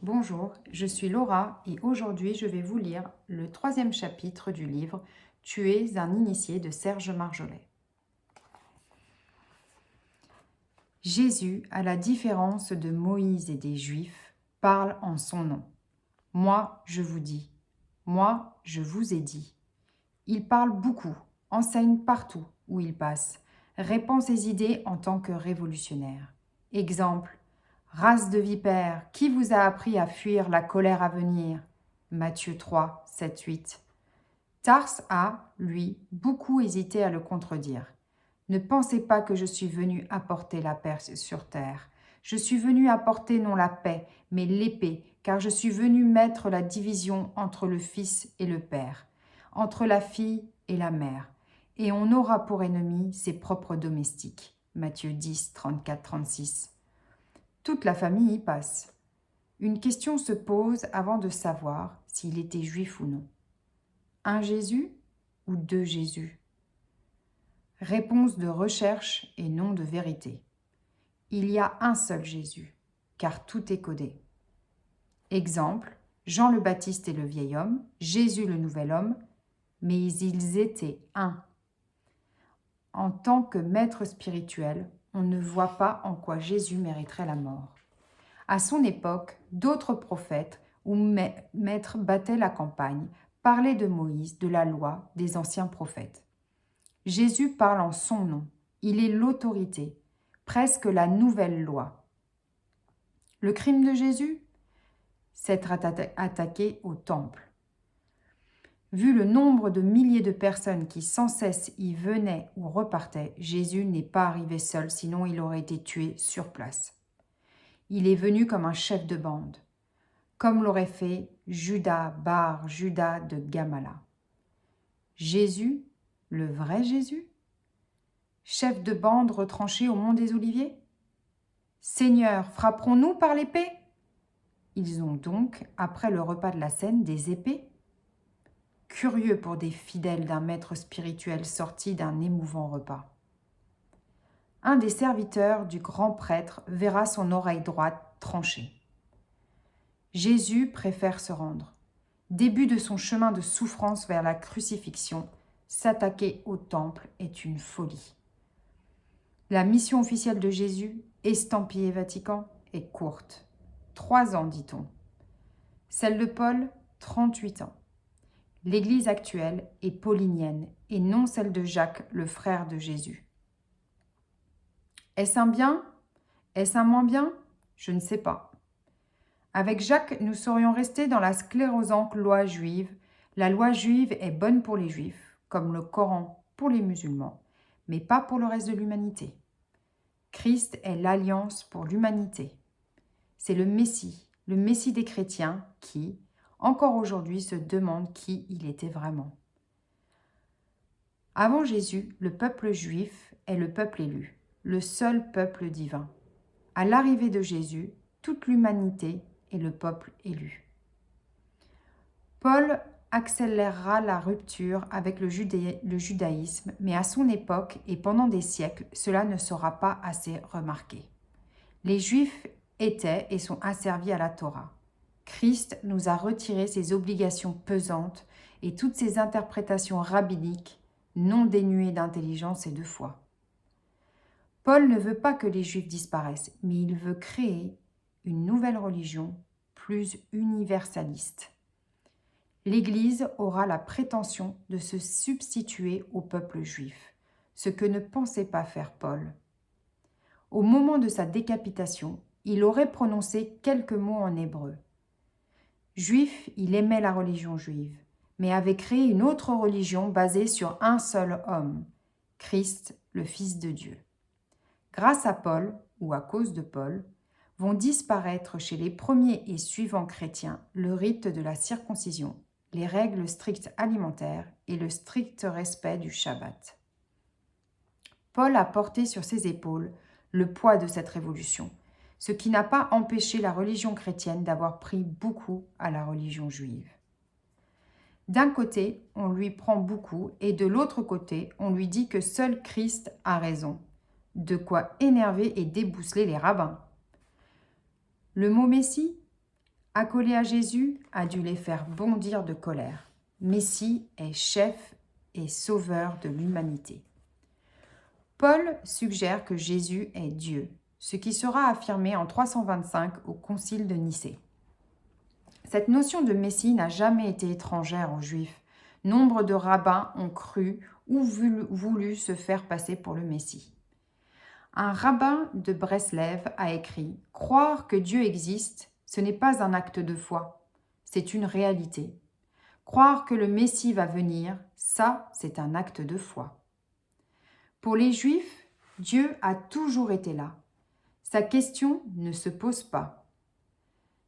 Bonjour, je suis Laura et aujourd'hui je vais vous lire le 3e chapitre du livre « Tu es un initié » de Serge Marjolais. Jésus, à la différence de Moïse et des Juifs, parle en son nom. Moi, je vous dis. Moi, je vous ai dit. Il parle beaucoup, enseigne partout où il passe, répand ses idées en tant que révolutionnaire. Exemple, race de vipères, qui vous a appris à fuir la colère à venir? Matthieu 3, 7, 8. Tarse a, lui, beaucoup hésité à le contredire. Ne pensez pas que je suis venu apporter la paix sur terre. Je suis venu apporter non la paix, mais l'épée, car je suis venu mettre la division entre le fils et le père, entre la fille et la mère, et on aura pour ennemi ses propres domestiques. Matthieu 10, 34, 36. Toute la famille y passe. Une question se pose avant de savoir s'il était juif ou non. Un Jésus ou deux Jésus? Réponse de recherche et non de vérité. Il y a un seul Jésus, car tout est codé. Exemple, Jean le Baptiste et le vieil homme, Jésus le nouvel homme, mais ils étaient un. En tant que maître spirituel, on ne voit pas en quoi Jésus mériterait la mort. À son époque, d'autres prophètes ou maîtres battaient la campagne, parlaient de Moïse, de la loi, des anciens prophètes. Jésus parle en son nom. Il est l'autorité, presque la nouvelle loi. Le crime de Jésus? S'être attaqué au temple. Vu le nombre de milliers de personnes qui sans cesse y venaient ou repartaient, Jésus n'est pas arrivé seul, sinon il aurait été tué sur place. Il est venu comme un chef de bande, comme l'aurait fait Judas Bar Judas de Gamala. Jésus, le vrai Jésus? Chef de bande retranché au mont des Oliviers? Seigneur, frapperons-nous par l'épée? Ils ont donc, après le repas de la Cène, des épées? Curieux pour des fidèles d'un maître spirituel sorti d'un émouvant repas. Un des serviteurs du grand prêtre verra son oreille droite tranchée. Jésus préfère se rendre. Début de son chemin de souffrance vers la crucifixion, s'attaquer au temple est une folie. La mission officielle de Jésus, estampillé Vatican, est courte. 3 ans, dit-on. Celle de Paul, 38 ans. L'Église actuelle est paulinienne et non celle de Jacques, le frère de Jésus. Est-ce un bien? Est-ce un moins bien? Je ne sais pas. Avec Jacques, nous serions restés dans la sclérosante loi juive. La loi juive est bonne pour les juifs, comme le Coran pour les musulmans, mais pas pour le reste de l'humanité. Christ est l'alliance pour l'humanité. C'est le Messie des chrétiens qui, encore aujourd'hui, se demande qui il était vraiment. Avant Jésus, le peuple juif est le peuple élu, le seul peuple divin. À l'arrivée de Jésus, toute l'humanité est le peuple élu. Paul accélérera la rupture avec le judaïsme, mais à son époque et pendant des siècles, cela ne sera pas assez remarqué. Les Juifs étaient et sont asservis à la Torah. Christ nous a retiré ses obligations pesantes et toutes ses interprétations rabbiniques, non dénuées d'intelligence et de foi. Paul ne veut pas que les Juifs disparaissent, mais il veut créer une nouvelle religion plus universaliste. L'Église aura la prétention de se substituer au peuple juif, ce que ne pensait pas faire Paul. Au moment de sa décapitation, il aurait prononcé quelques mots en hébreu. Juif, il aimait la religion juive, mais avait créé une autre religion basée sur un seul homme, Christ, le Fils de Dieu. Grâce à Paul, ou à cause de Paul, vont disparaître chez les premiers et suivants chrétiens le rite de la circoncision, les règles strictes alimentaires et le strict respect du Shabbat. Paul a porté sur ses épaules le poids de cette révolution, ce qui n'a pas empêché la religion chrétienne d'avoir pris beaucoup à la religion juive. D'un côté, on lui prend beaucoup et de l'autre côté, on lui dit que seul Christ a raison. De quoi énerver et débousseler les rabbins. Le mot Messie? accolés à Jésus, a dû les faire bondir de colère. Messie est chef et sauveur de l'humanité. Paul suggère que Jésus est Dieu, ce qui sera affirmé en 325 au Concile de Nicée. Cette notion de Messie n'a jamais été étrangère aux Juifs. Nombre de rabbins ont cru ou voulu se faire passer pour le Messie. Un rabbin de Breslev a écrit « Croire que Dieu existe, ce n'est pas un acte de foi, c'est une réalité. Croire que le Messie va venir, ça, c'est un acte de foi. » Pour les Juifs, Dieu a toujours été là. Sa question ne se pose pas.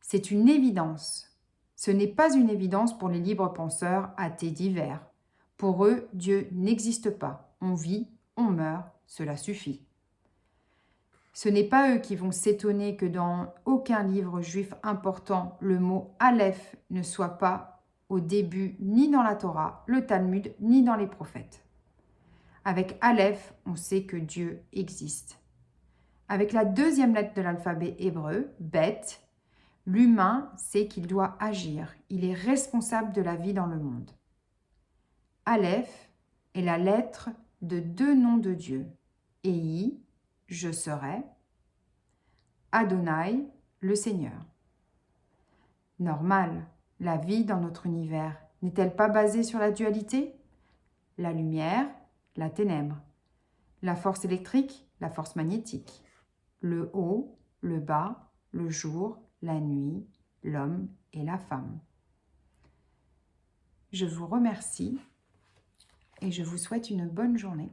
C'est une évidence. Ce n'est pas une évidence pour les libres penseurs athées divers. Pour eux, Dieu n'existe pas. On vit, on meurt, cela suffit. Ce n'est pas eux qui vont s'étonner que dans aucun livre juif important, le mot Aleph ne soit pas au début ni dans la Torah, le Talmud, ni dans les prophètes. Avec Aleph, on sait que Dieu existe. Avec la deuxième lettre de l'alphabet hébreu, Bet, l'humain sait qu'il doit agir. Il est responsable de la vie dans le monde. Aleph est la lettre de deux noms de Dieu. Ei, je serai. Adonai, le Seigneur. Normal, la vie dans notre univers n'est-elle pas basée sur la dualité? La lumière, la ténèbre. La force électrique, la force magnétique. Le haut, le bas, le jour, la nuit, l'homme et la femme. Je vous remercie et je vous souhaite une bonne journée.